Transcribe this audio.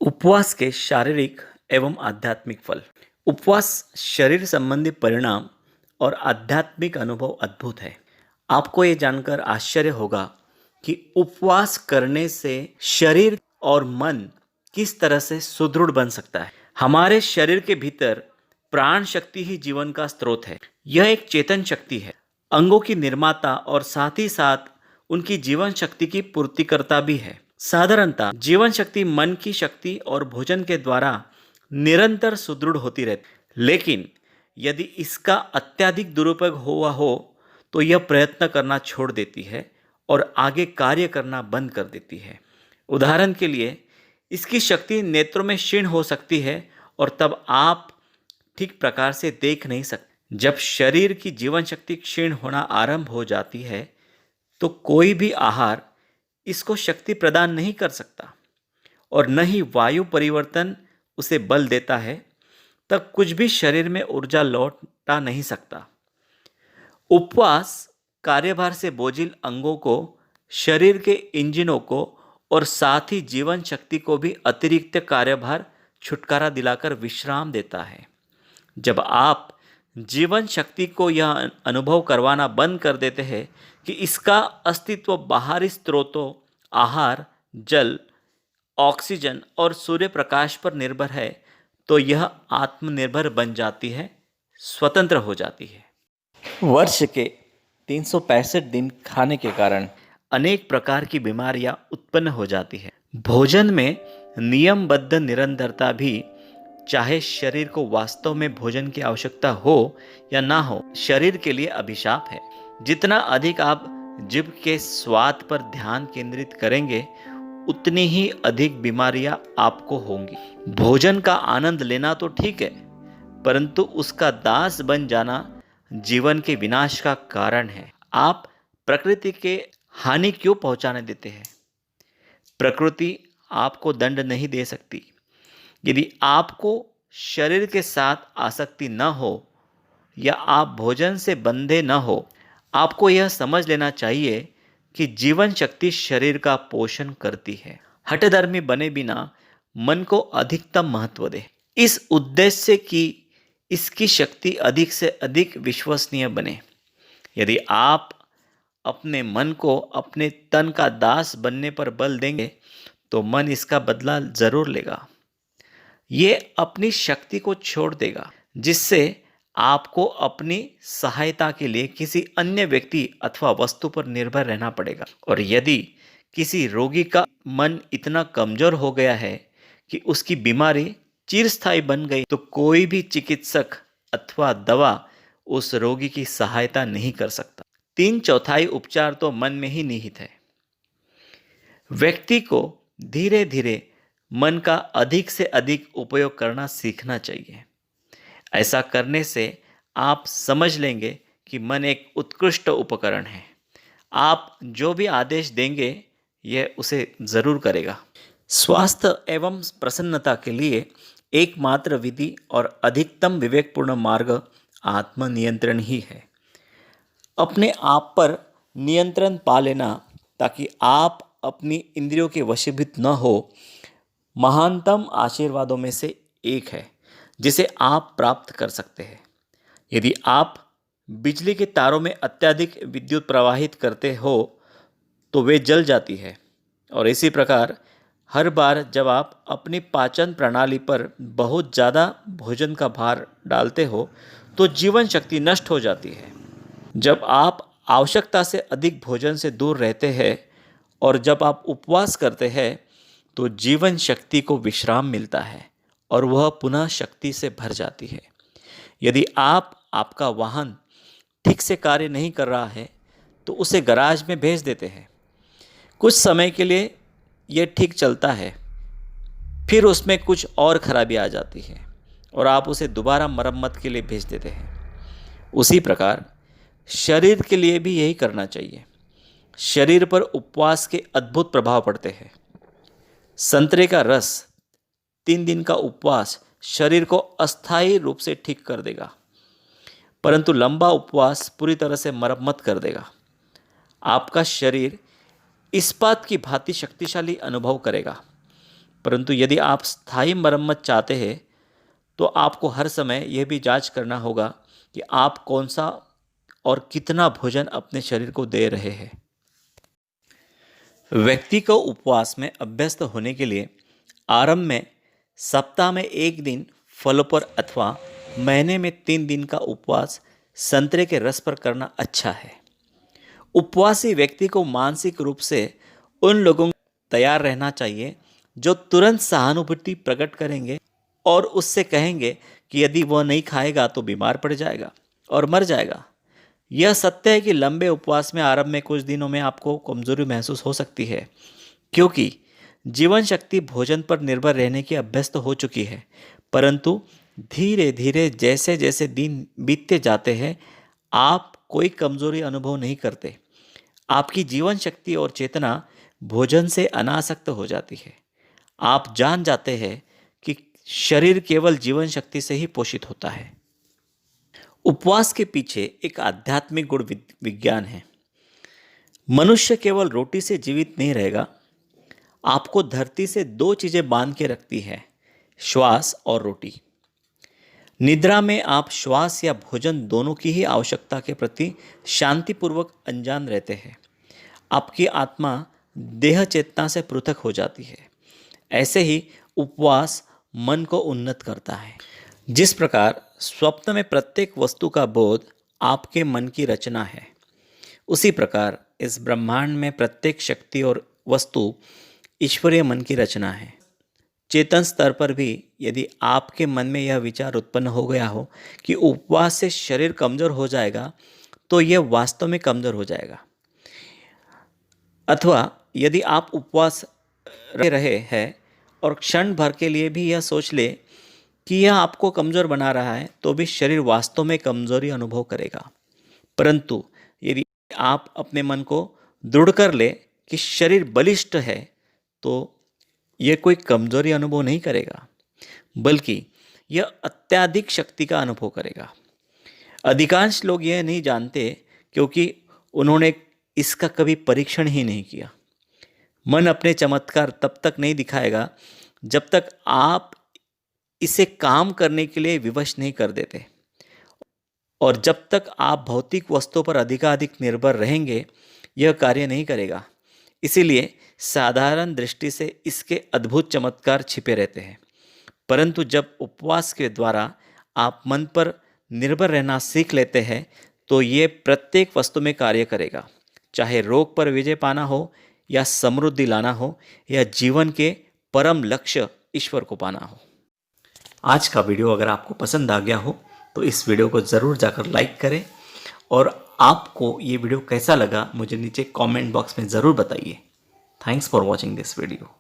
उपवास के शारीरिक एवं आध्यात्मिक फल। उपवास शरीर संबंधी परिणाम और आध्यात्मिक अनुभव अद्भुत है। आपको ये जानकर आश्चर्य होगा कि उपवास करने से शरीर और मन किस तरह से सुदृढ़ बन सकता है। हमारे शरीर के भीतर प्राण शक्ति ही जीवन का स्रोत है। यह एक चेतन शक्ति है, अंगों की निर्माता और साथ ही साथ उनकी जीवन शक्ति की पूर्तिकर्ता भी है। साधारणतः जीवन शक्ति मन की शक्ति और भोजन के द्वारा निरंतर सुदृढ़ होती रहती, लेकिन यदि इसका अत्यधिक दुरुपयोग हुआ हो तो यह प्रयत्न करना छोड़ देती है और आगे कार्य करना बंद कर देती है। उदाहरण के लिए, इसकी शक्ति नेत्रों में क्षीण हो सकती है और तब आप ठीक प्रकार से देख नहीं सकते। जब शरीर की जीवन शक्ति क्षीण होना आरंभ हो जाती है तो कोई भी आहार इसको शक्ति प्रदान नहीं कर सकता और न ही वायु परिवर्तन उसे बल देता है। तब कुछ भी शरीर में ऊर्जा लौटा नहीं सकता। उपवास कार्यभार से बोझिल अंगों को, शरीर के इंजनों को और साथ ही जीवन शक्ति को भी अतिरिक्त कार्यभार छुटकारा दिलाकर विश्राम देता है। जब आप जीवन शक्ति को यह अनुभव करवाना बंद कर देते हैं कि इसका अस्तित्व बाहरी स्रोतों, आहार, जल, ऑक्सीजन और सूर्य प्रकाश पर निर्भर है, तो यह आत्मनिर्भर बन जाती है, स्वतंत्र हो जाती है। वर्ष के 365 दिन खाने के कारण अनेक प्रकार की बीमारियां उत्पन्न हो जाती है। भोजन में नियमबद्ध निरंतरता भी, चाहे शरीर को वास्तव में भोजन की आवश्यकता हो या ना हो, शरीर के लिए अभिशाप है। जितना अधिक आप जीभ के स्वाद पर ध्यान केंद्रित करेंगे, उतनी ही अधिक बीमारियां आपको होंगी। भोजन का आनंद लेना तो ठीक है, परंतु उसका दास बन जाना जीवन के विनाश का कारण है। आप प्रकृति के हानि क्यों पहुंचाने देते हैं? प्रकृति आपको दंड नहीं दे सकती। यदि आपको शरीर के साथ आसक्ति न हो या आप भोजन से बंधे न हो, आपको यह समझ लेना चाहिए कि जीवन शक्ति शरीर का पोषण करती है। हठधर्मी बने बिना मन को अधिकतम महत्व दे, इस उद्देश्य से कि इसकी शक्ति अधिक से अधिक विश्वसनीय बने। यदि आप अपने मन को अपने तन का दास बनने पर बल देंगे तो मन इसका बदला जरूर लेगा। ये अपनी शक्ति को छोड़ देगा, जिससे आपको अपनी सहायता के लिए किसी अन्य व्यक्ति अथवा वस्तु पर निर्भर रहना पड़ेगा। और यदि किसी रोगी का मन इतना कमजोर हो गया है कि उसकी बीमारी चिरस्थायी बन गई, तो कोई भी चिकित्सक अथवा दवा उस रोगी की सहायता नहीं कर सकता। 3/4 उपचार तो मन में ही निहित है। व्यक्ति को धीरे धीरे मन का अधिक से अधिक उपयोग करना सीखना चाहिए। ऐसा करने से आप समझ लेंगे कि मन एक उत्कृष्ट उपकरण है। आप जो भी आदेश देंगे, यह उसे जरूर करेगा। स्वास्थ्य एवं प्रसन्नता के लिए एकमात्र विधि और अधिकतम विवेकपूर्ण मार्ग आत्मनियंत्रण ही है। अपने आप पर नियंत्रण पा लेना, ताकि आप अपनी इंद्रियों के वशीभूत न हो, महानतम आशीर्वादों में से एक है जिसे आप प्राप्त कर सकते हैं। यदि आप बिजली के तारों में अत्यधिक विद्युत प्रवाहित करते हो तो वे जल जाती है, और इसी प्रकार हर बार जब आप अपनी पाचन प्रणाली पर बहुत ज़्यादा भोजन का भार डालते हो तो जीवन शक्ति नष्ट हो जाती है। जब आप आवश्यकता से अधिक भोजन से दूर रहते हैं और जब आप उपवास करते हैं तो जीवन शक्ति को विश्राम मिलता है और वह पुनः शक्ति से भर जाती है। यदि आपका वाहन ठीक से कार्य नहीं कर रहा है तो उसे गैराज में भेज देते हैं। कुछ समय के लिए यह ठीक चलता है, फिर उसमें कुछ और खराबी आ जाती है और आप उसे दोबारा मरम्मत के लिए भेज देते हैं। उसी प्रकार शरीर के लिए भी यही करना चाहिए। शरीर पर उपवास के अद्भुत प्रभाव पड़ते हैं। संतरे का रस, 3 दिन का उपवास शरीर को अस्थायी रूप से ठीक कर देगा, परंतु लंबा उपवास पूरी तरह से मरम्मत कर देगा। आपका शरीर इस्पात की भांति शक्तिशाली अनुभव करेगा। परंतु यदि आप स्थायी मरम्मत चाहते हैं तो आपको हर समय यह भी जांच करना होगा कि आप कौन सा और कितना भोजन अपने शरीर को दे रहे हैं। व्यक्ति को उपवास में अभ्यस्त होने के लिए आरंभ में सप्ताह में 1 दिन फलों पर अथवा महीने में 3 दिन का उपवास संतरे के रस पर करना अच्छा है। उपवासी व्यक्ति को मानसिक रूप से उन लोगों को तैयार रहना चाहिए जो तुरंत सहानुभूति प्रकट करेंगे और उससे कहेंगे कि यदि वह नहीं खाएगा तो बीमार पड़ जाएगा और मर जाएगा। यह सत्य है कि लंबे उपवास में आरंभ में कुछ दिनों में आपको कमजोरी महसूस हो सकती है, क्योंकि जीवन शक्ति भोजन पर निर्भर रहने की अभ्यस्त हो चुकी है। परंतु धीरे धीरे जैसे जैसे दिन बीतते जाते हैं आप कोई कमजोरी अनुभव नहीं करते। आपकी जीवन शक्ति और चेतना भोजन से अनासक्त हो जाती है। आप जान जाते हैं कि शरीर केवल जीवन शक्ति से ही पोषित होता है। उपवास के पीछे एक आध्यात्मिक गुण विज्ञान है। मनुष्य केवल रोटी से जीवित नहीं रहेगा। आपको धरती से 2 चीजें बांध के रखती है, श्वास और रोटी। निद्रा में आप श्वास या भोजन दोनों की ही आवश्यकता के प्रति शांतिपूर्वक अनजान रहते हैं। आपकी आत्मा देह चेतना से पृथक हो जाती है। ऐसे ही उपवास मन को उन्नत करता है। जिस प्रकार स्वप्न में प्रत्येक वस्तु का बोध आपके मन की रचना है, उसी प्रकार इस ब्रह्मांड में प्रत्येक शक्ति और वस्तु ईश्वरीय मन की रचना है। चेतन स्तर पर भी यदि आपके मन में यह विचार उत्पन्न हो गया हो कि उपवास से शरीर कमजोर हो जाएगा, तो यह वास्तव में कमजोर हो जाएगा। अथवा यदि आप उपवास रहे हैं और क्षण भर के लिए भी यह सोच ले कि यह आपको कमज़ोर बना रहा है, तो भी शरीर वास्तव में कमज़ोरी अनुभव करेगा। परंतु यदि आप अपने मन को दृढ़ कर ले कि शरीर बलिष्ठ है, तो यह कोई कमज़ोरी अनुभव नहीं करेगा, बल्कि यह अत्यधिक शक्ति का अनुभव करेगा। अधिकांश लोग यह नहीं जानते क्योंकि उन्होंने इसका कभी परीक्षण ही नहीं किया। मन अपने चमत्कार तब तक नहीं दिखाएगा जब तक आप इसे काम करने के लिए विवश नहीं कर देते, और जब तक आप भौतिक वस्तुओं पर अधिकाधिक निर्भर रहेंगे यह कार्य नहीं करेगा। इसीलिए साधारण दृष्टि से इसके अद्भुत चमत्कार छिपे रहते हैं, परंतु जब उपवास के द्वारा आप मन पर निर्भर रहना सीख लेते हैं तो ये प्रत्येक वस्तु में कार्य करेगा। चाहे रोग पर विजय पाना हो या समृद्धि लाना हो या जीवन के परम लक्ष्य ईश्वर को पाना हो। आज का वीडियो अगर आपको पसंद आ गया हो तो इस वीडियो को ज़रूर जाकर लाइक करें, और आपको ये वीडियो कैसा लगा मुझे नीचे कमेंट बॉक्स में ज़रूर बताइए। Thanks for watching this video.